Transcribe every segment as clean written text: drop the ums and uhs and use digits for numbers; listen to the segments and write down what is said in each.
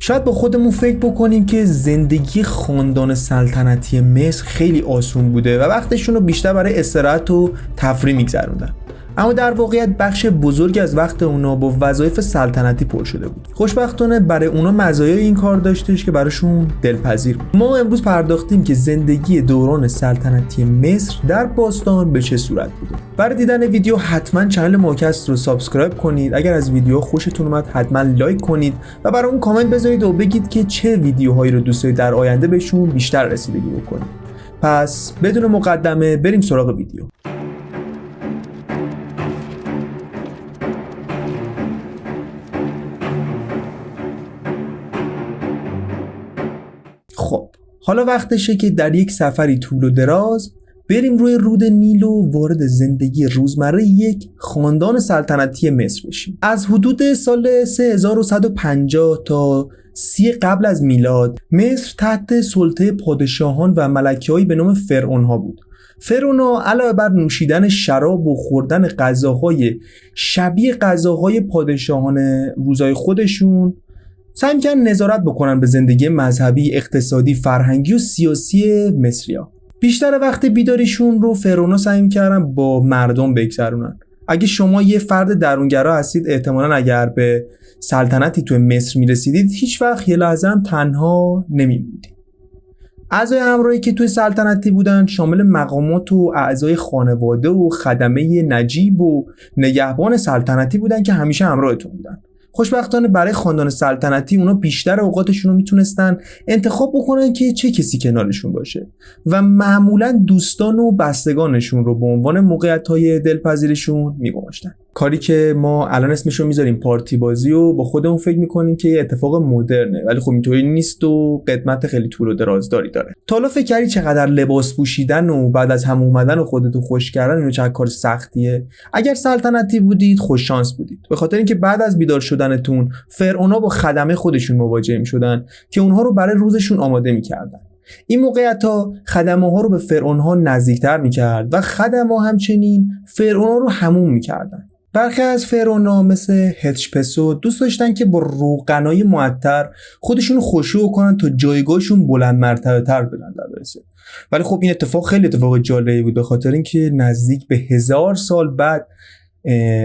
شاید با خودمون فکر بکنیم که زندگی خاندان سلطنتی مصر خیلی آسون بوده و وقتشون رو بیشتر برای استراحت و تفریح میگذروندن، اما در واقعیت بخش بزرگی از وقت اونا با وظایف سلطنتی پر شده بود. خوشبختانه برای اونا مزایای این کار داشتش که براشون دلپذیر بود. ما امروز پرداختیم که زندگی دوران سلطنتی مصر در باستان به چه صورت بوده. برای دیدن ویدیو حتما کانال ماکست رو سابسکرایب کنید. اگر از ویدیو خوشتون اومد حتما لایک کنید و برای اون کامنت بذارید و بگید که چه ویدیوهایی رو دوست دارید در آینده بهشون بیشتر رسیدگی بکنید. پس بدون مقدمه بریم سراغ ویدیو. خب حالا وقتشه که در یک سفری طول و دراز بریم روی رود نیل و وارد زندگی روزمره یک خاندان سلطنتی مصر بشیم. از حدود سال 3150 تا 30 قبل از میلاد مصر تحت سلطه پادشاهان و ملکه‌ای به نام فرعون‌ها بود. فرعون‌ها علاوه بر نوشیدن شراب و خوردن غذاهای شبیه غذاهای پادشاهان روزای خودشون سعی می‌کردن نظارت بکنن به زندگی مذهبی، اقتصادی، فرهنگی و سیاسی مصری‌ها. بیشتر وقت بیداریشون رو فرعون‌ها سعی می‌کردن با مردم بگذرونن. اگه شما یه فرد درونگرا هستید احتمالاً اگر به سلطنتی تو مصر میرسیدید هیچ وقت یه لحظه هم تنها نمی‌موندید. اعضای همراهی که توی سلطنتی بودن شامل مقامات و اعضای خانواده و خدمه نجیب و نگهبان سلطنتی بودن که همیشه همراهتون بودن. خوشبختانه برای خاندان سلطنتی اونا بیشتر اوقاتشون رو میتونستن انتخاب بکنن که چه کسی کنارشون باشه و معمولا دوستان و بستگانشون رو به عنوان موقعیت‌های دلپذیرشون میگماشتن. کاری که ما الان اسمشو میذاریم پارتی بازی و با خودمون فکر میکنیم که یه اتفاق مدرنه، ولی خب اینطوری نیست و قدمت خیلی طول و درازداری داره. تا حالا فکر کردی چقدر لباس پوشیدن و بعد از هم اومدن و خودتو خوش کردن اینو چقدر کار سختیه؟ اگر سلطنتی بودید خوش شانس بودید، به خاطر اینکه بعد از بیدار شدنتون فرعون‌ها با خدمه خودشون مواجه میشدن که اونها رو برای روزشون آماده میکردن. این موقعیت‌ها خدمه‌ها رو به فرعون‌ها نزدیکتر میکرد و خدمه‌ها همچنین فرعون‌ها رو حموم میکردن. برخی از فرعون‌ها مثل هتشپسو دوست داشتن که با روغنای معطر خودشون خشوع کنن تا جایگاهشون بلند مرتبه‌تر به نظر برسه. ولی خب این اتفاق خیلی اتفاق جالبی بود، به خاطر اینکه نزدیک به 1000 سال بعد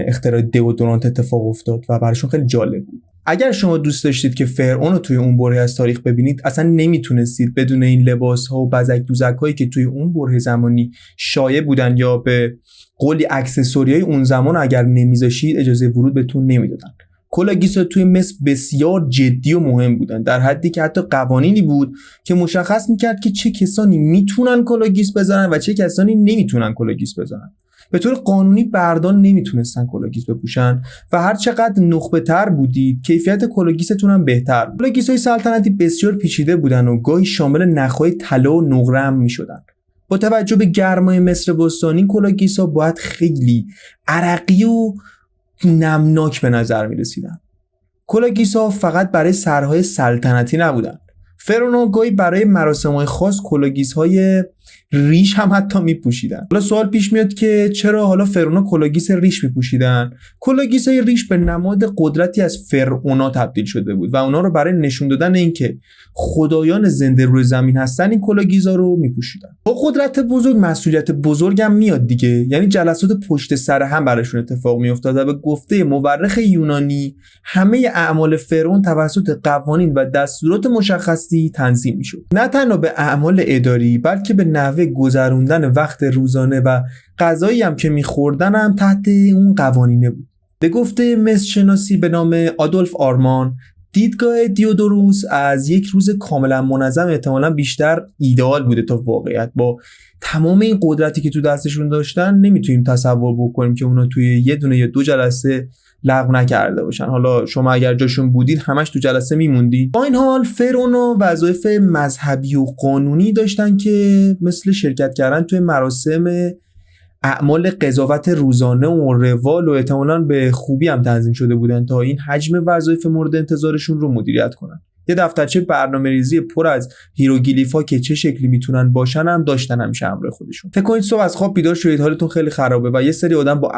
اختراع دئودورانت اتفاق افتاد و براشون خیلی جالب بود. اگر شما دوست داشتید که فرعون رو توی اون بره از تاریخ ببینید اصلا نمیتونستید بدون این لباس‌ها و بزک دوزک‌هایی که توی اون بره زمانی شایع بودن یا به قولی اکسسوریای اون زمان اگر نمیذاشید اجازه ورود بهتون نمیدادن. کلاگیس‌ها توی مصر بسیار جدی و مهم بودن، در حدی که حتی قوانینی بود که مشخص میکرد که چه کسانی میتونن کلاگیس بزنن و چه کسانی نمیتونن کلاگیس بزنن. به طور قانونی بردان نمیتونستن کلاگیس بپوشن و هر چقدر نخبه تر بودید کیفیت کلاگیستون هم بهتر بود. کلاگیس‌های سلطنتی بسیار پیچیده بودن و گاهی شامل نخ‌های طلا و نقره هم میشدن. با توجه به گرمای مصر باستانی کلاگیس‌ها باید خیلی عرقی و نمناک به نظر می‌رسیدن. کلاگیس‌ها فقط برای سرهای سلطنتی نبودن. فرعون‌ها گاهی برای مراسم‌های خاص کلاگیس‌های ریش هم حتی میپوشیدن. حالا سوال پیش میاد که چرا حالا فرعون‌ها کلاگیس ریش میپوشیدن؟ کلاگیس‌های ریش به نماد قدرتی از فرعون‌ها تبدیل شده بود و اونا رو برای نشون دادن اینکه خدایان زنده روی زمین هستن این کلاگیس‌ها رو میپوشیدن. با قدرت بزرگ مسئولیت بزرگ هم میاد دیگه، یعنی جلسات پشت سر هم براشون اتفاق میافتاد و به گفته مورخ یونانی همه اعمال فرعون توسط قوانین و دستورات مشخصی تنظیم میشد. نه تنها به اعمال اداری بلکه به نحوه گذروندن وقت روزانه و غذایی هم که میخوردن هم تحت اون قوانینه بود. به گفته مصرشناسی به نام آدولف آرمان، دیدگاه دیودوروس از یک روز کاملا منظم احتمالاً بیشتر ایدئال بوده تا واقعیت. با تمام این قدرتی که تو دستشون داشتن نمیتونیم تصور بکنیم که اونا توی یه دونه یا دو جلسه لغو نکرده باشن. حالا شما اگر جاشون بودید همش تو جلسه میموندید. با این حال فرعون‌ها وظایف مذهبی و قانونی داشتن که مثل شرکت کردن توی مراسم اعمال قضاوت روزانه و روال و احتمالاً به خوبی هم تنظیم شده بودن تا این حجم وظایف مورد انتظارشون رو مدیریت کنن. یه دفترچه برنامه‌ریزی پر از هیروگلیف‌ها که چه شکلی میتونن باشن هم داشتن همیشه همراه خودشون. فکر کنید صبح از خواب بیدار شدید حالتون خیلی خرابه و یه سری آدم با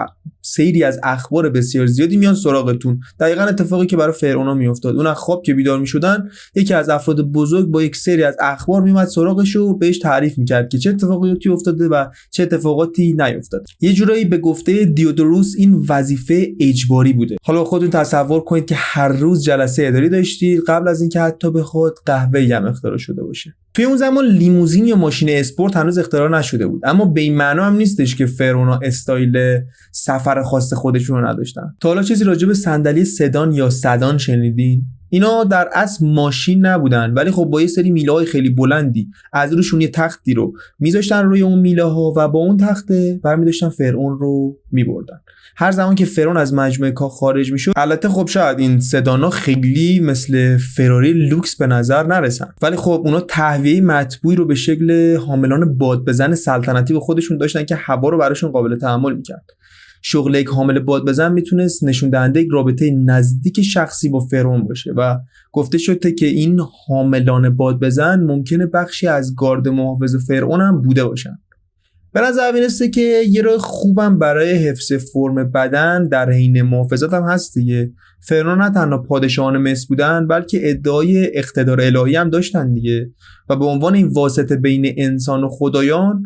سیری از اخبار بسیار زیادی میان سراغتون. دقیقاً اتفاقی که برای فرعونا میافتاد. اون از خواب که بیدار میشدن، یکی از افراد بزرگ با یک سری از اخبار میومد سراغش و بهش تعریف میکرد که چه اتفاقاتی افتاده و چه اتفاقاتی نیفتاده. یه جورایی به گفته دیودوروس این وظیفه اجباری بوده. حالا خودتون تصور کنید که هر روز جلسه اداری داشتید قبل از اینکه حتی بخواد قهوه‌ای هم اختراع شده باشه. توی اون زمان لیموزین یا ماشین اسپورت هنوز اختراع نشده بود، اما به این معنا هم نیستش که فرعونا استایل سفر خاص خودشون رو نداشتن. تا حالا چیزی راجع به صندلی سدان یا سدان شنیدین؟ اینا در اصل ماشین نبودن، ولی خب با یه سری میله‌های خیلی بلندی از روشون یه تختی رو میذاشتن روی اون میله‌ها و با اون تخته برمی داشتن فرعون رو میبردن. هر زمان که فرعون از مجموعه کاخ خارج میشد، البته خب شاید این سدانا خیلی مثل فراری لوکس به نظر نرسن، ولی خب اونا تهویه مطبوعی رو به شکل حاملان بادبزن سلطنتی به خودشون داشتن که هوا رو براشون قابل تحمل میکرد. شغل یک حامل بادبزن میتونست نشون دهنده یک رابطه نزدیک شخصی با فرعون باشه و گفته شده که این حاملان بادبزن ممکنه بخشی از گارد محافظ فرعون هم بوده باشن. به نظر میرسه که یه راه خوبم برای حفظ فرم بدن در حین محافظت هم هست دیگه. فرعون نه تنها پادشاهان مصر بودن، بلکه ادعای اقتدار الهی هم داشتن دیگه و به عنوان این واسطه بین انسان و خدایان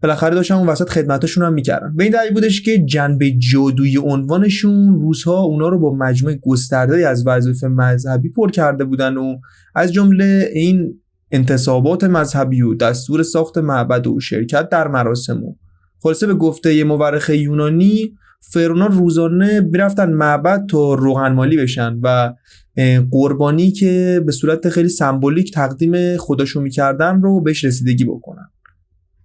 بالاخره داشتن اون وسط خدمتاشون هم میکردن. به این دلیل بودش که جنبه جادویی عنوانشون روس‌ها اونا رو با مجموعه گسترده‌ای از وظایف مذهبی پر کرده بودن و از جمله این انتصابات مذهبی و دستور ساخت معبد و شرکت در مراسم. خلاصه به گفته یه مورخ یونانی، فرعونا روزانه میرفتن معبد تا روغنمالی بشن و قربانی که به صورت خیلی سمبولیک تقدیم خداشون میکردن رو بهش رسیدگی بکنن.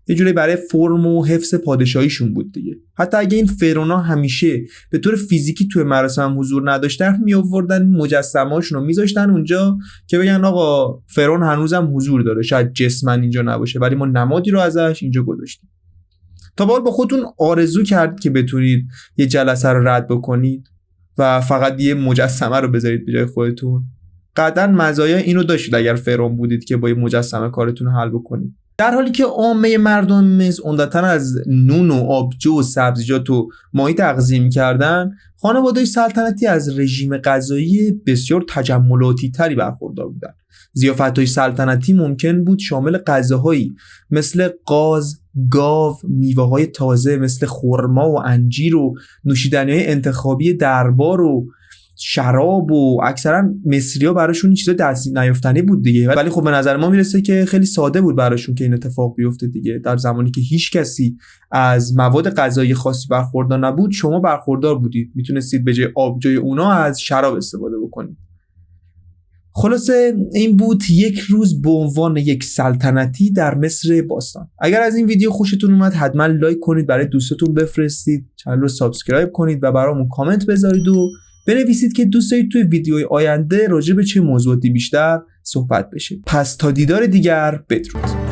یه جوری برای فرم و حفظ پادشاهیشون بود دیگه. حتی اگه این فرعونا همیشه به طور فیزیکی توی مراسم حضور نداشتن، می آوردن مجسمه‌هاشون رو میذاشتن اونجا که بگن آقا فرعون هنوزم حضور داره، شاید جسمن اینجا نباشه ولی ما نمادی رو ازش اینجا گذاشتیم. تا با خودتون آرزو کرد که بتونید یه جلسه رو رد بکنید و فقط یه مجسمه رو بذارید به جای خودتون؟ قطعاً مزایای اینو داشتید اگر فرعون بودید که با یه مجسمه کارتون رو حل بکنید. در حالی که عامه مردم مصر عمدتاً از نون و آبجو و سبزیجات و ماهی تغذیه می‌کردن، خانواده‌های سلطنتی از رژیم غذایی بسیار تجملاتی تری برخوردار بودند. ضیافت‌های سلطنتی ممکن بود شامل غذاهایی مثل قاز، گاو، میوه‌های تازه مثل خرما و انجیر و نوشیدنی‌های انتخابی دربار و شراب و اکثرا مصری‌ها براشون این چیزا دستی نیافتنی بود دیگه. ولی خب به نظر ما میرسه که خیلی ساده بود براشون که این اتفاق بیفته دیگه. در زمانی که هیچ کسی از مواد غذایی خاصی برخوردار نبود، شما برخوردار بودید، میتونستید به جای آبجوی اونا از شراب استفاده بکنید. خلاصه این بود یک روز به عنوان یک سلطنتی در مصر باستان. اگر از این ویدیو خوشتون اومد حتما لایک کنید، برای دوستاتون بفرستید، کانال رو سابسکرایب کنید و برامون کامنت بذارید و بنویسید که دوست دارید توی ویدیوهای آینده راجع به چه موضوعاتی بیشتر صحبت بشه. پس تا دیدار دیگر، بدرود.